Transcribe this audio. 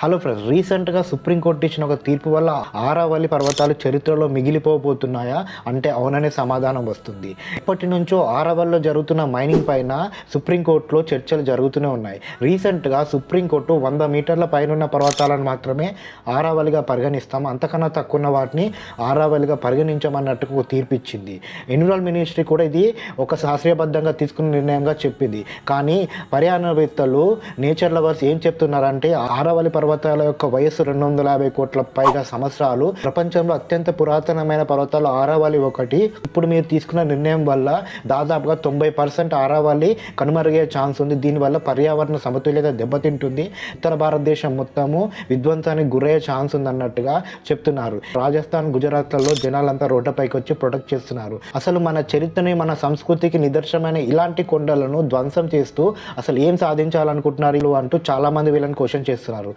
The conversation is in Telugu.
హలో ఫ్రెండ్స్, రీసెంట్గా సుప్రీంకోర్టు ఇచ్చిన ఒక తీర్పు వల్ల ఆరావళి పర్వతాలు చరిత్రలో మిగిలిపోబోతున్నాయా అంటే అవుననే సమాధానం వస్తుంది. ఇప్పటి నుంచో ఆరావళిలో జరుగుతున్న మైనింగ్ పైన సుప్రీంకోర్టులో చర్చలు జరుగుతూనే ఉన్నాయి. రీసెంట్గా సుప్రీంకోర్టు 100 మీటర్ల పైనున్న పర్వతాలను మాత్రమే ఆరావళిగా పరిగణిస్తాం, అంతకన్నా తక్కువ ఉన్న వాటిని ఆరావళిగా పరిగణించమన్నట్టుగా ఒక తీర్పు ఇచ్చింది. ఎన్విరాల్ మినిస్ట్రీ కూడా ఇది ఒక శాస్త్రీయబద్ధంగా తీసుకున్న నిర్ణయంగా చెప్పింది. కానీ పర్యావరణవేత్తలు, నేచర్ లవర్స్ ఏం చెప్తున్నారంటే ఆరావళి పర్వతాల యొక్క వయస్సు 250 కోట్ల పైగా సంవత్సరాలు. ప్రపంచంలో అత్యంత పురాతనమైన పర్వతాలు ఆరావళి ఒకటి. ఇప్పుడు మీరు తీసుకున్న నిర్ణయం వల్ల దాదాపుగా 90% ఆరావళి కనుమరుగే ఛాన్స్ ఉంది. దీనివల్ల పర్యావరణ సమతుల్యత దెబ్బతింటుంది, ఉత్తర భారతదేశం మొత్తము విధ్వంసానికి గురయ్యే ఛాన్స్ ఉందన్నట్టుగా చెప్తున్నారు. రాజస్థాన్, గుజరాత్లలో జనాలంతా రోడ్లపైకి వచ్చి ప్రొటెక్ట్ చేస్తున్నారు. అసలు మన చరిత్రని, మన సంస్కృతికి నిదర్శనమైన ఇలాంటి కొండలను ధ్వంసం చేస్తూ అసలు ఏం సాధించాలనుకుంటున్నారు అంటూ చాలా మంది వీళ్ళని క్వశ్చన్ చేస్తున్నారు.